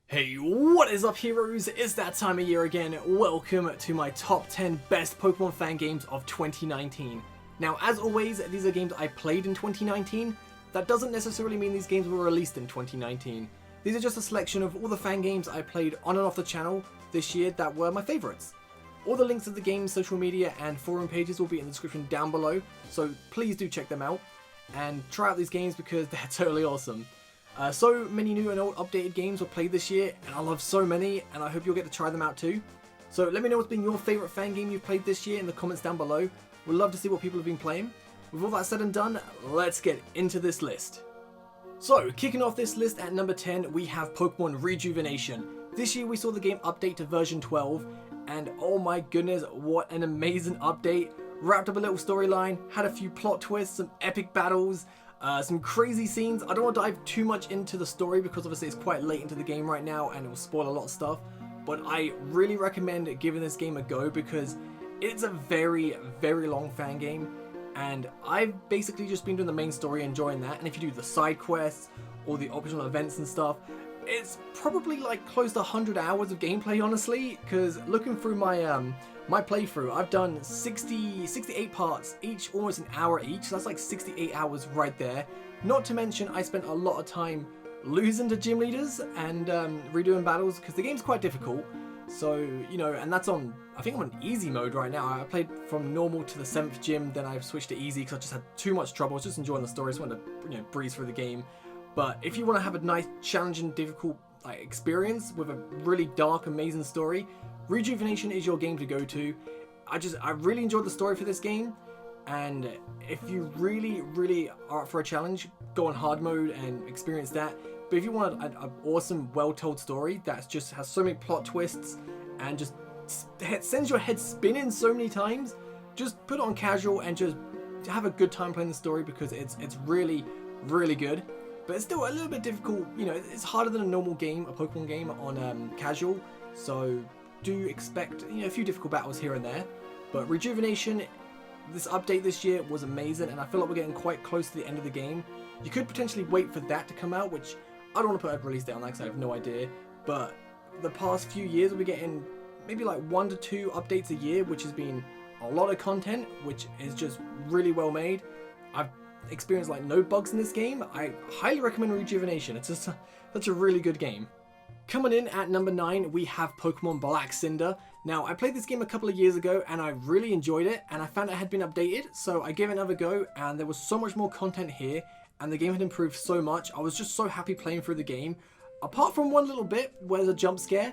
Hey, what is up heroes? It's that time of year again. Welcome to my top 10 best Pokemon fan games of 2019. Now, as always, these are games I played in 2019. That doesn't necessarily mean these games were released in 2019. These are just a selection of all the fan games I played on and off the channel this year that were my favourites. All the links to the game's social media and forum pages will be in the description down below, so please do check them out and try out these games because they're totally awesome. So many new and old updated games were played this year, and I love so many, and I hope you'll get to try them out too. So let me know what's been your favourite fan game you've played this year in the comments down below. We'd love to see what people have been playing. With all that said and done, let's get into this list. So, kicking off this list at number 10, we have Pokemon Rejuvenation. This year we saw the game update to version 12, and oh my goodness, what an amazing update. Wrapped up a little storyline, had a few plot twists, some epic battles, some crazy scenes. I don't want to dive too much into the story because obviously it's quite late into the game right now and it will spoil a lot of stuff, but I really recommend giving this game a go because it's a very, very long fan game, and I've basically just been doing the main story, enjoying that, and if you do the side quests or the optional events and stuff, it's probably like close to 100 hours of gameplay, honestly, because looking through my my playthrough, I've done 68 parts, each almost an hour each, so that's like 68 hours right there. Not to mention, I spent a lot of time losing to gym leaders and redoing battles, because the game's quite difficult. So, you know, and that's on, I think I'm on easy mode right now. I played from normal to the 7th gym, then I've switched to easy because I just had too much trouble. I was just enjoying the story, so I wanted to, you know, breeze through the game. But if you want to have a nice, challenging, difficult experience with a really dark, amazing story, Rejuvenation is your game to go to. I really enjoyed the story for this game, and if you really are up for a challenge, go on hard mode and experience that. But if you want an awesome, well-told story that just has so many plot twists and just sends your head spinning so many times, just put it on casual and just have a good time playing the story because it's really good. But it's still a little bit difficult, you know, it's harder than a normal game, a Pokemon game on casual, so do expect, you know, a few difficult battles here and there. But Rejuvenation, this update this year was amazing, and I feel like we're getting quite close to the end of the game. You could potentially wait for that to come out, which I don't want to put a release date on that because I have no idea, but the past few years we're getting maybe like 1 to 2 updates a year, which has been a lot of content, which is just really well made. I've experienced like no bugs in this game. I highly recommend Rejuvenation. It's just such a really good game. Coming in at number 9, we have Pokemon Black Cinder. Now, I played this game a couple of years ago and I really enjoyed it, and I found it had been updated, so I gave it another go, and there was so much more content here, and the game had improved so much. I was just so happy playing through the game. Apart from one little bit where there's a jump scare,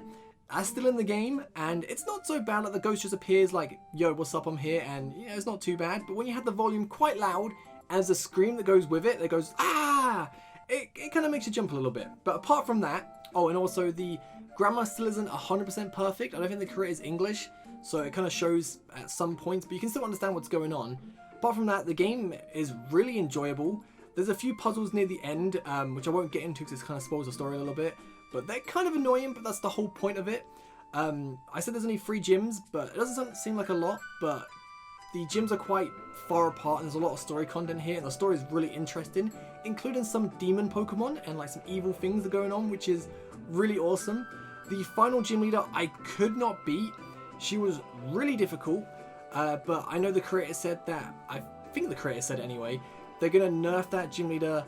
that's still in the game, and it's not so bad. Like the ghost just appears like, yo, what's up, I'm here, and you know, it's not too bad. But when you have the volume quite loud, and there's a scream that goes with it, that goes, ah! It kind of makes you jump a little bit. But apart from that, oh, and also the grammar still isn't 100% perfect. I don't think the creator's English, so it kind of shows at some points, but you can still understand what's going on. Apart from that, the game is really enjoyable. There's a few puzzles near the end, which I won't get into because it kind of spoils the story a little bit, but they're kind of annoying, but that's the whole point of it. I said there's only 3 gyms, but it doesn't seem like a lot, but the gyms are quite far apart, and there's a lot of story content here, and the story is really interesting, including some demon Pokemon and like some evil things that are going on, which is really awesome. The final gym leader I could not beat. She was really difficult, but I know the creator said that, I think the creator said it anyway, they're going to nerf that gym leader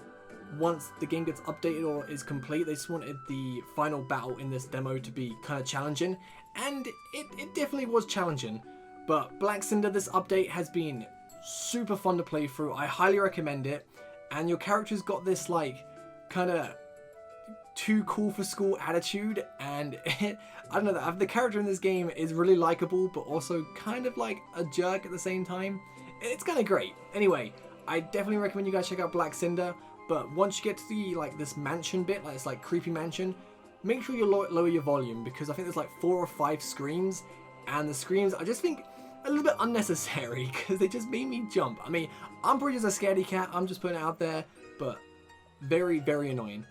once the game gets updated or is complete. They just wanted the final battle in this demo to be kind of challenging, and it definitely was challenging. But Black Cinder, this update has been super fun to play through. I highly recommend it, and your character's got this like kind of too cool for school attitude, and I don't know, the character in this game is really likable but also kind of like a jerk at the same time. It's kind of great. Anyway, I definitely recommend you guys check out Black Cinder, but once you get to the like this mansion bit, like this like creepy mansion, make sure you lower your volume, because I think there's like 4 or 5 screams, and the screams I just think a little bit unnecessary because they just made me jump. I mean, I'm pretty just a scaredy cat, I'm just putting it out there, but very annoying.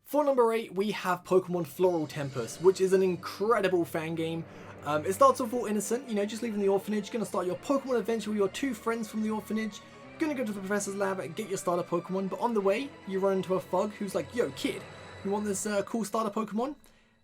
For number 8, we have Pokemon Floral Tempest, which is an incredible fan game. It starts off all innocent, you know, just leaving the orphanage, gonna start your Pokemon adventure with your 2 friends from the orphanage. gonna go to the professor's lab and get your starter Pokemon, but on the way, you run into a thug who's like, yo kid, you want this cool starter Pokemon?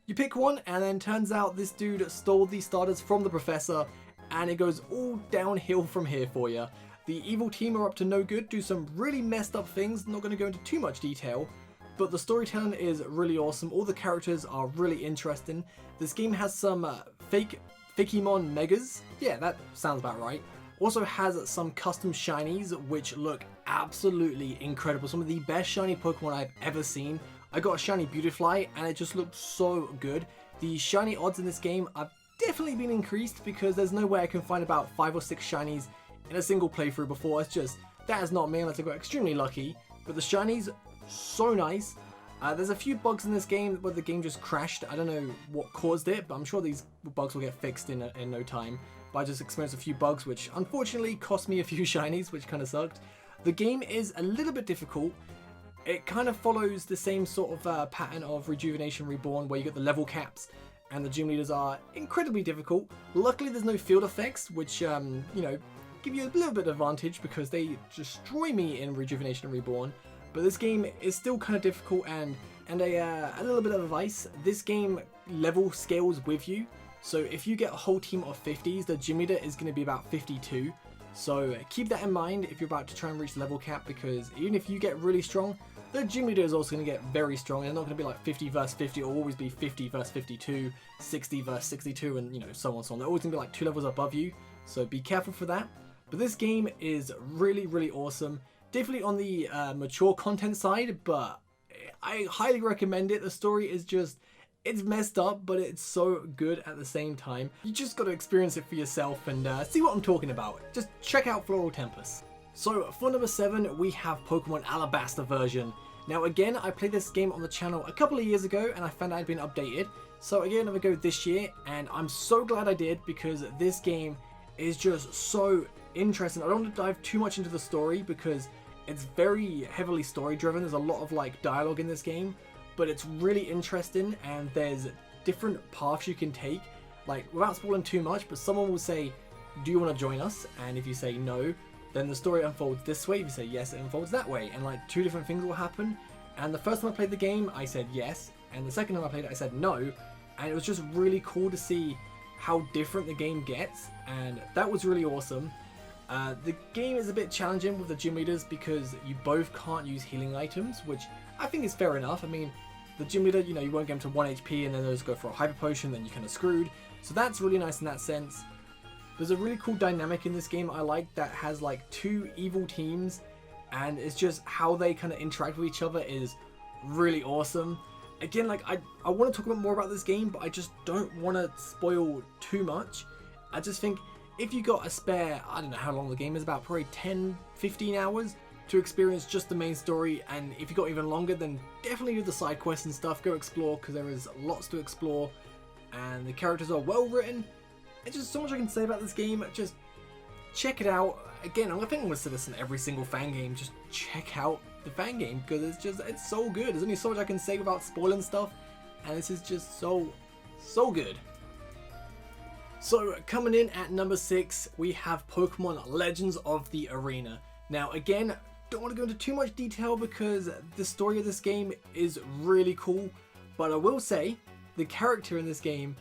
You pick one, and then turns out this dude stole these starters from the professor, and it goes all downhill from here for you. The evil team are up to no good, do some really messed up things, not going to go into too much detail, but the storytelling is really awesome. All the characters are really interesting. This game has some Fakemon Megas, yeah, that sounds about right. Also has some custom shinies which look absolutely incredible. Some of the best shiny Pokemon I've ever seen. I got a shiny Beautifly and it just looked so good. The shiny odds in this game have definitely been increased because there's no way I can find about 5 or 6 shinies in a single playthrough before. It's just, that is not me unless I got extremely lucky. But the shinies, so nice. There's a few bugs in this game where the game just crashed. I don't know what caused it, but I'm sure these bugs will get fixed in no time. But I just experienced a few bugs which unfortunately cost me a few shinies, which kind of sucked. The game is a little bit difficult. It kind of follows the same sort of pattern of Rejuvenation Reborn, where you get the level caps and the gym leaders are incredibly difficult. Luckily there's no field effects, which you know, give you a little bit of advantage because they destroy me in Rejuvenation Reborn. But this game is still kind of difficult, and a little bit of advice, this game level scales with you. So if you get a whole team of 50s, the gym leader is going to be about 52. So keep that in mind if you're about to try and reach the level cap, because even if you get really strong, the gym leader is also going to get very strong. It's not going to be like 50 versus 50, or always be 50 versus 52, 60 versus 62, and you know, so on and so on. They're always going to be like 2 levels above you, so be careful for that. But this game is really, really awesome. Definitely on the mature content side, but I highly recommend it. The story is just, it's messed up, but it's so good at the same time. You just got to experience it for yourself and see what I'm talking about. Just check out Floral Tempest. So for number 7, we have Pokemon Alabaster version. Now again, I played this game on the channel a couple of years ago and I found out it had been updated. So I gave another go this year, and I'm so glad I did because this game is just so interesting. I don't want to dive too much into the story because it's very heavily story driven. There's a lot of like dialogue in this game, but it's really interesting and there's different paths you can take. Like, without spoiling too much, but someone will say, do you want to join us? And if you say no, then the story unfolds this way. If you say yes, it unfolds that way. And like 2 different things will happen. And the first time I played the game, I said yes. And the second time I played it, I said no. And it was just really cool to see how different the game gets. And that was really awesome. The game is a bit challenging with the gym leaders because you both can't use healing items, which I think is fair enough. I mean, the gym leader, you know, you won't get them to 1 HP and then those go for a hyper potion, then you're kind of screwed. So that's really nice in that sense. There's a really cool dynamic in this game I like that has like 2 evil teams, and it's just how they kind of interact with each other is really awesome. Again, like I want to talk about more about this game, but I just don't want to spoil too much. I just think if you got a spare, I don't know how long the game is, about probably 10-15 hours to experience just the main story, and if you got even longer, then definitely do the side quests and stuff, go explore, because there is lots to explore, and the characters are well written. There's just so much I can say about this game. Just check it out. Again, I think I'm going to say this in every single fan game, just check out the fan game, because it's so good. There's only so much I can say without spoiling stuff, and this is just so good. So coming in at number 6, we have Pokemon Legends of the Arena. Now again, don't want to go into too much detail because the story of this game is really cool, but I will say the character in this game,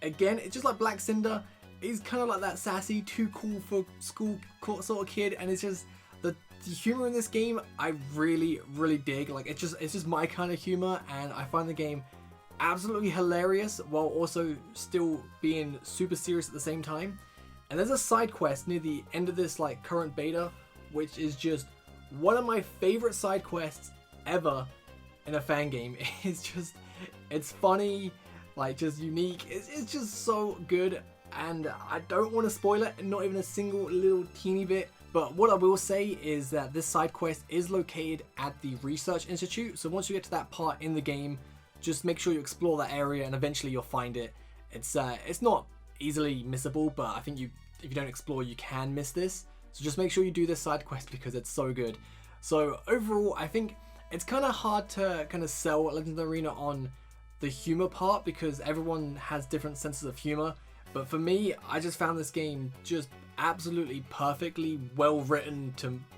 again, it's just like Black Cinder, he's kind of like that sassy, too cool for school sort of kid, and it's just the humor in this game I really dig. Like it's just my kind of humor, and I find the game absolutely hilarious while also still being super serious at the same time. And there's a side quest near the end of this like current beta, which is just one of my favorite side quests ever in a fan game. It's funny, like just unique. It's just so good, and I don't want to spoil it, not even a single little teeny bit. But what I will say is that this side quest is located at the Research Institute. So once you get to that part in the game, just make sure you explore that area and eventually you'll find it. It's not easily missable, but I think if you don't explore, you can miss this. So just make sure you do this side quest because it's so good. So overall, I think it's kind of hard to kind of sell Legends of the Arena on the humor part because everyone has different senses of humor. But for me, I just found this game just absolutely perfectly well written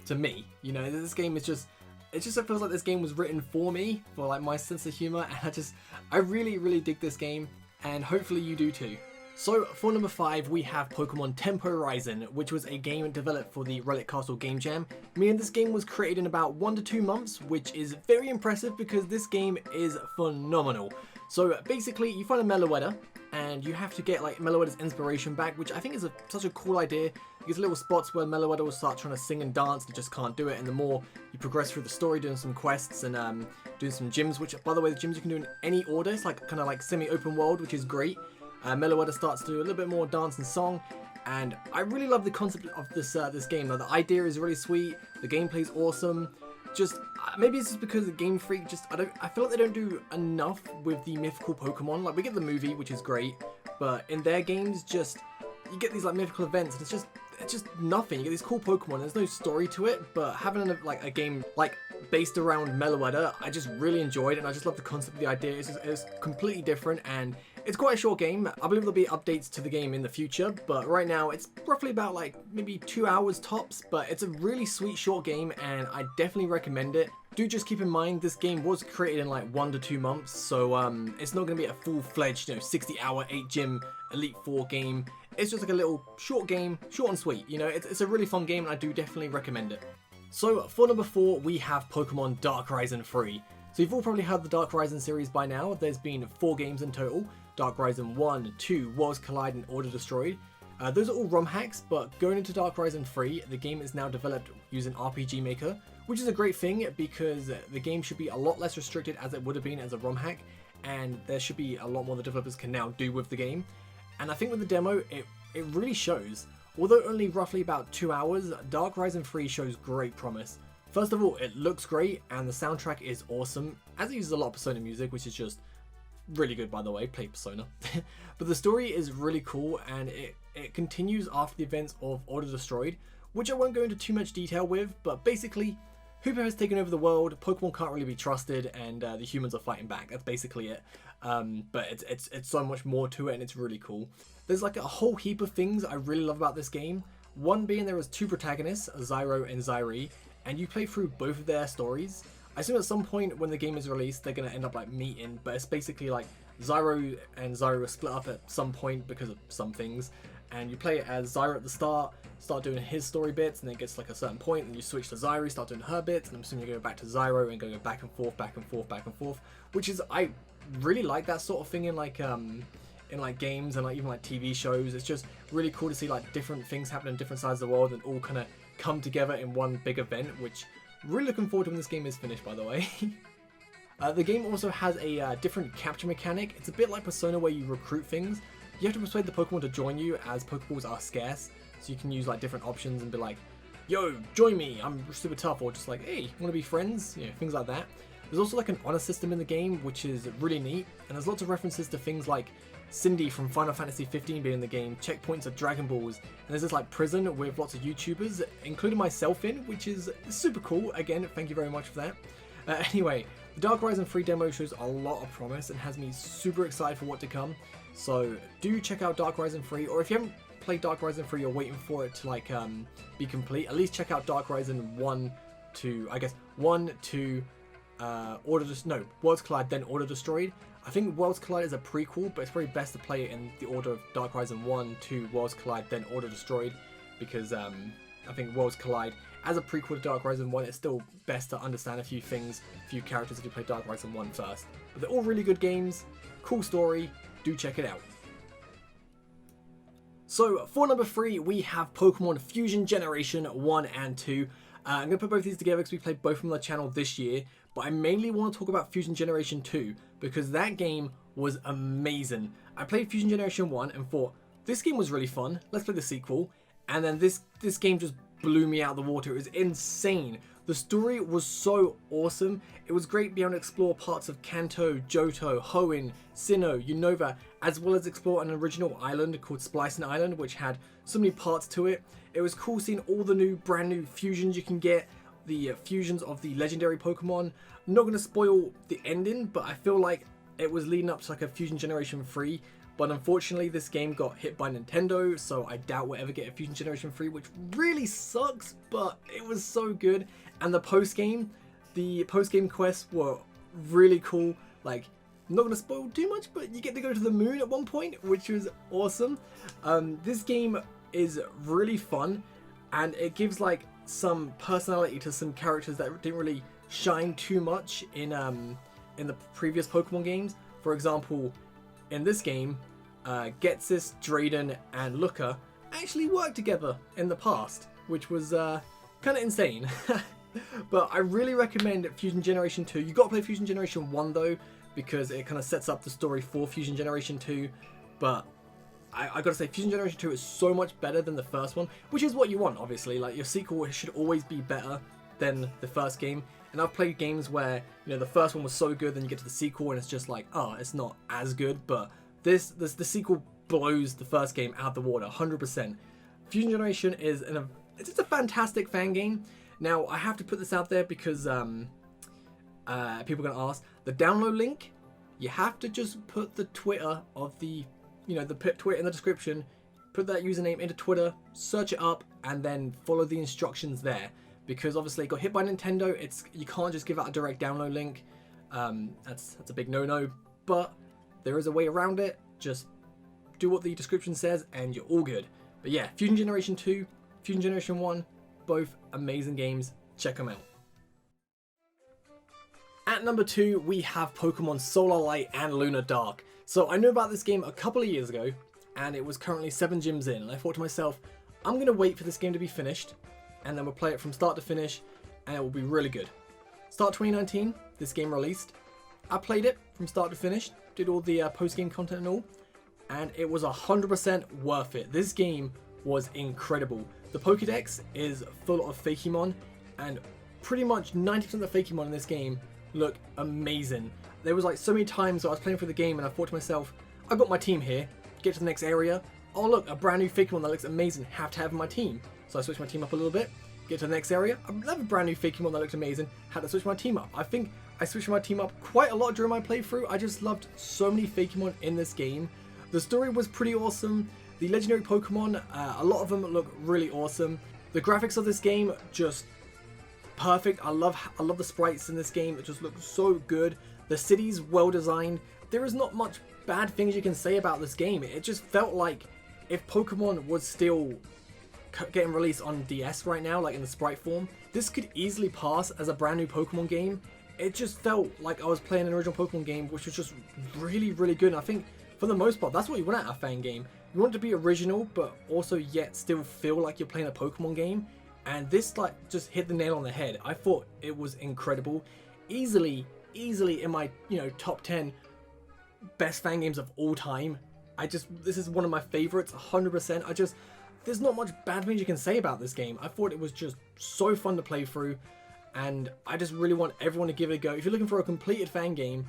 to me. You know, this game is just, it feels like this game was written for me, for like my sense of humor, and I really dig this game, and hopefully you do too. So for number 5, we have Pokemon Temporisin, which was a game developed for the Relic Castle Game Jam. Meaning this game was created in about 1 to 2 months, which is very impressive because this game is phenomenal. So basically, you find a Meloetta, and you have to get like Meloetta's inspiration back, which I think is such a cool idea. There's little spots where Meloetta will start trying to sing and dance, and just can't do it. And the more you progress through the story, doing some quests and doing some gyms, which by the way, the gyms you can do in any order. It's like kind of like semi-open world, which is great. Meloetta starts to do a little bit more dance and song, and I really love the concept of this game. Now, the idea is really sweet, the gameplay's awesome. Just maybe it's just because the Game Freak I feel like they don't do enough with the mythical Pokemon. Like, we get the movie, which is great, but in their games, just you get these like mythical events, and it's just nothing. You get these cool Pokemon, there's no story to it, but having a game like based around Meloetta, I just really enjoyed it, and I just love the concept of the idea. It's completely different, and it's quite a short game. I believe there'll be updates to the game in the future, but right now it's roughly about like maybe 2 hours tops, but it's a really sweet short game, and I definitely recommend it. Do just keep in mind this game was created in like 1 to 2 months, so it's not going to be a full-fledged, 60-hour 8-gym Elite Four game. It's just like a little short game, short and sweet. It's a really fun game, and I do definitely recommend it. So for number 4, we have Pokemon Dark Horizon 3. So you've all probably heard the Dark Horizon series by now. There's been 4 games in total. Dark Horizon 1, 2, Worlds Collide, and Order Destroyed. Those are all ROM hacks, but going into Dark Horizon 3, the game is now developed using RPG Maker, which is a great thing because the game should be a lot less restricted as it would have been as a ROM hack, and there should be a lot more the developers can now do with the game. And I think with the demo, it really shows. Although only roughly about 2 hours, Dark Horizon 3 shows great promise. First of all, it looks great, and the soundtrack is awesome, as it uses a lot of Persona music, which is just really good, by the way. Play Persona. But the story is really cool, and it continues after the events of Order Destroyed, which I won't go into too much detail with, but basically, Hoopa has taken over the world, Pokemon can't really be trusted, and the humans are fighting back. That's basically it. But it's so much more to it, and it's really cool. There's like a whole heap of things I really love about this game. One being there is 2 protagonists, Zyro and Zyree, and you play through both of their stories. I assume at some point when the game is released, they're going to end up like meeting, but it's basically like Zyro and Zyree are split up at some point because of some things, and you play it as Zyro at the start doing his story bits, and then it gets like a certain point, and you switch to Zyree, start doing her bits, and I'm assuming you go back to Zyro and go back and forth, which is, I really like that sort of thing in like games and like even like TV shows. It's just really cool to see like different things happen in different sides of the world and all kind of come together in one big event, which really looking forward to when this game is finished, by the way. The game also has a different capture mechanic. It's a bit like Persona where you recruit things. You have to persuade the Pokemon to join you, as Pokeballs are scarce, so you can use like different options and be like, yo, join me, I'm super tough, or just like, hey, wanna be friends? Things like that. There's also like an honor system in the game, which is really neat, and there's lots of references to things like Cindy from Final Fantasy 15 being in the game, checkpoints of Dragon Balls, and there's this like prison with lots of YouTubers, including myself in, which is super cool. Again, thank you very much for that. Anyway, the Dark Horizon 3 demo shows a lot of promise and has me super excited for what to come, so do check out Dark Horizon 3, or if you haven't played Dark Horizon 3, you're waiting for it to like be complete, at least check out Dark Horizon 1 to, I guess, 1 to Worlds Collide, then Order Destroyed. I think Worlds Collide is a prequel, but it's probably best to play it in the order of Dark Horizon 1 to Worlds Collide, then Order Destroyed, because I think Worlds Collide, as a prequel to Dark Horizon 1, it's still best to understand a few things, a few characters if you play Dark Horizon 1 first. But they're all really good games, cool story, do check it out. So for number 3, we have Pokemon Fusion Generation 1 and 2. I'm going to put both these together because we played both from the channel this year, but I mainly want to talk about Fusion Generation 2 because that game was amazing. I played Fusion Generation 1 and thought, this game was really fun, let's play the sequel, and then this game just blew me out of the water. It was insane. The story was so awesome. It was great being able to explore parts of Kanto, Johto, Hoenn, Sinnoh, Unova, as well as explore an original island called Splicing Island, which had so many parts to it. It was cool seeing all the brand new fusions you can get, the fusions of the legendary Pokemon. I'm not going to spoil the ending, but I feel like it was leading up to like a Fusion Generation 3 but unfortunately this game got hit by Nintendo, so I doubt we'll ever get a Fusion Generation 3, which really sucks, but it was so good. And the post-game quests were really cool. Like, I'm not going to spoil too much, but you get to go to the moon at one point, which was awesome. This game is really fun, and it gives like some personality to some characters that didn't really shine too much in the previous Pokemon games. For example, in this game, Getsis, Drayden, and Looker actually worked together in the past, which was kind of insane. But I really recommend Fusion Generation 2. You got to play Fusion Generation 1 though, because it kind of sets up the story for Fusion Generation 2. But I gotta say, Fusion Generation 2 is so much better than the first one, which is what you want, obviously. Like, your sequel should always be better than the first game. And I've played games where, you know, the first one was so good, then you get to the sequel and it's just like, oh, it's not as good. But the sequel blows the first game out the water, 100%. Fusion Generation is it's just a fantastic fan game. Now, I have to put this out there because people are gonna ask. The download link, you have to just put the Twitter of the Twitter in the description, put that username into Twitter, search it up, and then follow the instructions there. Because obviously it got hit by Nintendo, you can't just give out a direct download link. That's a big no-no, but there is a way around it. Just do what the description says and you're all good. But yeah, Fusion Generation 2, Fusion Generation 1, both amazing games. Check them out. At number 2, we have Pokemon Solar Light and Lunar Dark. So I knew about this game a couple of years ago, and it was currently 7 gyms in, and I thought to myself, I'm going to wait for this game to be finished, and then we'll play it from start to finish, and it will be really good. Start 2019, this game released. I played it from start to finish, did all the post-game content and all, and it was 100% worth it. This game was incredible. The Pokédex is full of Fakemon, and pretty much 90% of the Fakemon in this game look amazing. There was like so many times I was playing through the game and I thought to myself, I've got my team here, get to the next area, oh look, a brand new Fakemon that looks amazing, have to have in my team. So I switched my team up a little bit, get to the next area, another brand new Fakemon that looks amazing, had to switch my team up. I think I switched my team up quite a lot during my playthrough. I just loved so many Fakemon in this game. The story was pretty awesome. The legendary Pokemon, a lot of them look really awesome. The graphics of this game, just perfect. I love the sprites in this game. It just looks so good. The city's well designed. There is not much bad things you can say about this game. It just felt like if Pokemon was still getting released on DS right now, like in the sprite form, this could easily pass as a brand new Pokemon game. It just felt like I was playing an original Pokemon game, which was just really, really good. And I think for the most part, that's what you want out of a fan game. You want it to be original, but also yet still feel like you're playing a Pokemon game. And this like just hit the nail on the head. I thought it was incredible. Easily in my, top 10 best fan games of all time. This is one of my favorites, 100%. There's not much bad things you can say about this game. I thought it was just so fun to play through, and I just really want everyone to give it a go. If you're looking for a completed fan game,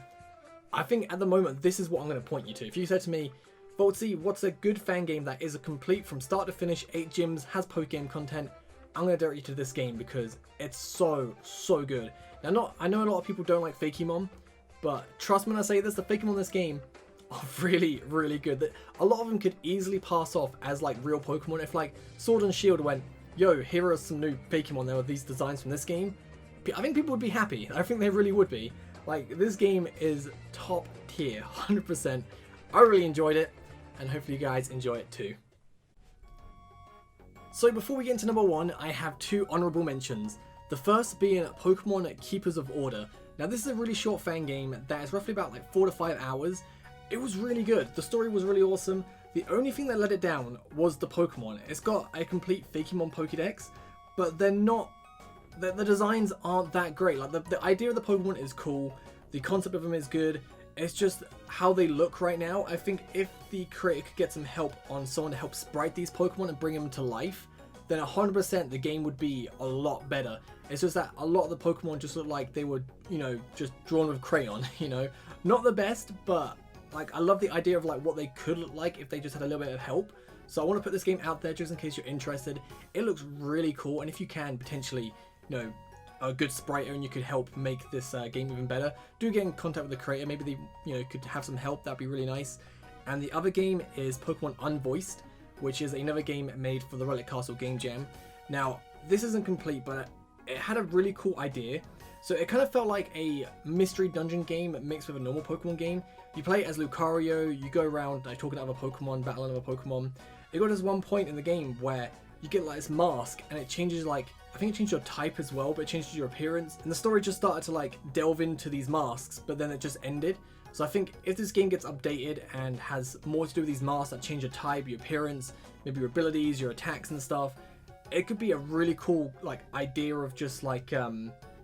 I think at the moment this is what I'm going to point you to. If you said to me, Voltsy, what's a good fan game that is a complete from start to finish, 8 gyms, has post-game content, I'm going to direct you to this game because it's so good. Now, I know a lot of people don't like Fakemon, but trust me when I say this, the Fakemon in this game are really, really good. A lot of them could easily pass off as like real Pokemon. If like Sword and Shield went, yo, here are some new Fakemon, there are these designs from this game, I think people would be happy. I think they really would be. Like, this game is top tier, 100%. I really enjoyed it, and hopefully you guys enjoy it too. So before we get into number 1, I have 2 honorable mentions. The first being Pokemon Keepers of Order. Now this is a really short fan game that is roughly about like 4 to 5 hours. It was really good. The story was really awesome. The only thing that let it down was the Pokemon. It's got a complete Fakemon Pokédex, but they're not, the designs aren't that great. Like the idea of the Pokemon is cool. The concept of them is good. It's just how they look right now. I think if the creator could get some help on someone to help sprite these Pokemon and bring them to life, then 100% the game would be a lot better. It's just that a lot of the Pokemon just look like they were, just drawn with crayon, Not the best, but like I love the idea of like what they could look like if they just had a little bit of help. So I want to put this game out there just in case you're interested. It looks really cool, and if you can potentially, a good sprite and you could help make this game even better, do get in contact with the creator. Maybe they, could have some help. That'd be really nice. and the other game is Pokemon Unvoiced, which is another game made for the Relic Castle Game Jam. Now, this isn't complete, but it had a really cool idea. So it kind of felt like a mystery dungeon game mixed with a normal Pokemon game. You play as Lucario, you go around like talking to other Pokemon, battling other Pokemon. It got to this one point in the game where you get like this mask and it changes like, I think it changed your type as well, but it changes your appearance. And the story just started to like delve into these masks, but then it just ended. So I think if this game gets updated and has more to do with these masks that change your type, your appearance, maybe your abilities, your attacks and stuff, it could be a really cool like idea of just like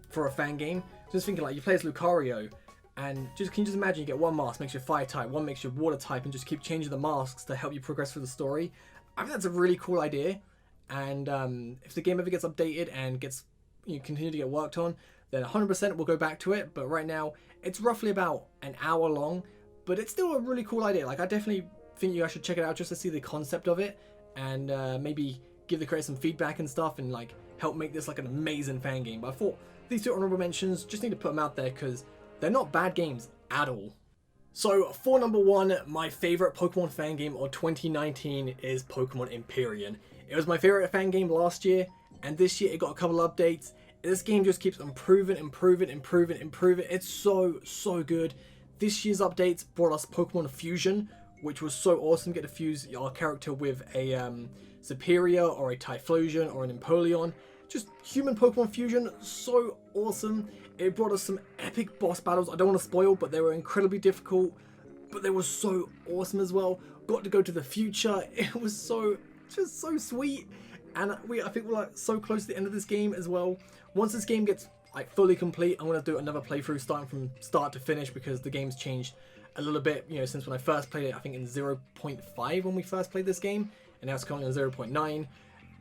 for a fan game. Just thinking like you play as Lucario and just can you just imagine you get one mask makes you fire type, one makes you water type, and just keep changing the masks to help you progress through the story. I think that's a really cool idea. And if the game ever gets updated and gets continue to get worked on, then 100% we'll go back to it. But right now it's roughly about an hour long, but it's still a really cool idea. Like I definitely think you guys should check it out just to see the concept of it, and maybe give the creator some feedback and stuff, and like help make this like an amazing fan game. But I thought these two honorable mentions, just need to put them out there because they're not bad games at all. So for number one, my favorite Pokemon fan game of 2019 is Pokemon Empyrion. It was my favorite fan game last year, and this year it got a couple of updates. This game just keeps improving. It's so good. This year's updates brought us Pokemon Fusion, which was so awesome. Get to fuse our character with a Superior or a Typhlosion or an Empyrion. Just human Pokemon Fusion, so awesome. It brought us some epic boss battles. I don't want to spoil, but they were incredibly difficult, but they were so awesome as well. Got to go to the future. It was just so sweet. And I think we're like so close to the end of this game as well. Once this game gets like fully complete, I'm going to do another playthrough starting from start to finish, because the game's changed a little bit, since when I first played it. I think in 0.5 when we first played this game, and now it's currently on 0.9.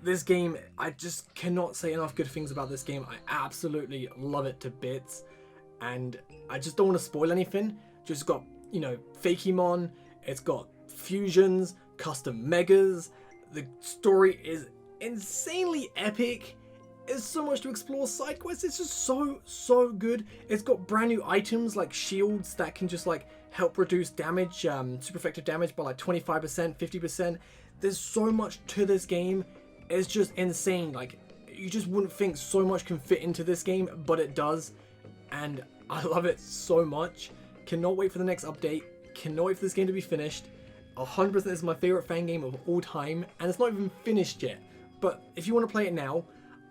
This game, I just cannot say enough good things about this game. I absolutely love it to bits, and I just don't want to spoil anything. Just got, Fakemon, it's got fusions, custom megas, the story is insanely epic. There's so much to explore, side quests, it's just so good. It's got brand new items like shields that can just like help reduce damage, super effective damage by like 25%, 50%. There's so much to this game. It's just insane. Like, you just wouldn't think so much can fit into this game, but it does, and I love it so much. Cannot wait for the next update. Cannot wait for this game to be finished. 100% this is my favorite fan game of all time, and it's not even finished yet. But if you want to play it now,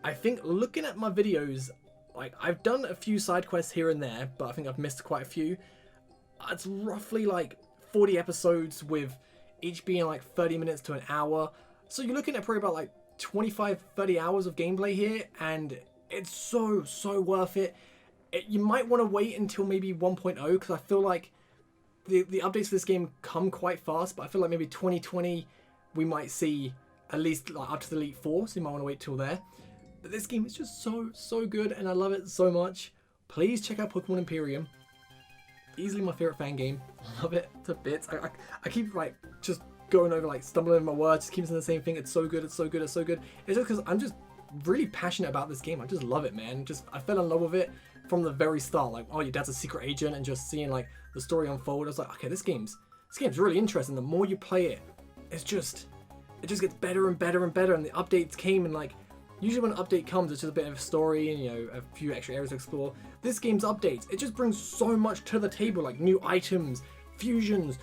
I think looking at my videos, like I've done a few side quests here and there, but I think I've missed quite a few. It's roughly like 40 episodes, with each being like 30 minutes to an hour. So you're looking at probably about like 25-30 hours of gameplay here, and it's so worth it. You might want to wait until maybe 1.0, because I feel like the updates for this game come quite fast, but I feel like maybe 2020 we might see at least like up to the Elite Four, so you might want to wait till there. But this game is just so good, and I love it so much. Please check out Pokemon Empyrion. Easily my favorite fan game. Love it to bits. I keep like just going over, like stumbling over my words, just keep saying the same thing. It's so good, it's so good, it's so good. It's just because I'm just really passionate about this game. I just love it, man. I fell in love with it from the very start. Like, oh, your dad's a secret agent, and just seeing like the story unfold, I was like, okay, this game's really interesting. The more you play it, it just gets better and better and better. And the updates came, and like usually when an update comes, it's just a bit of a story and a few extra areas to explore. This game's updates, it just brings so much to the table, like new items, fusions.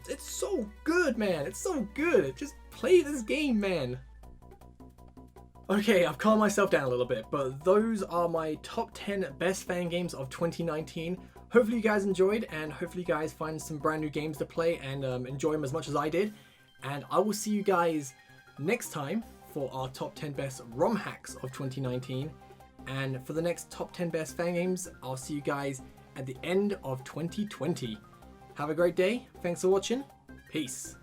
It's so good, man. It's so good. Just play this game, man. Okay, I've calmed myself down a little bit, but those are my top 10 best fan games of 2019. Hopefully you guys enjoyed, and hopefully you guys find some brand new games to play and enjoy them as much as I did. And I will see you guys next time for our top 10 best ROM hacks of 2019. And for the next top 10 best fan games, I'll see you guys at the end of 2020. Have a great day. Thanks for watching. Peace.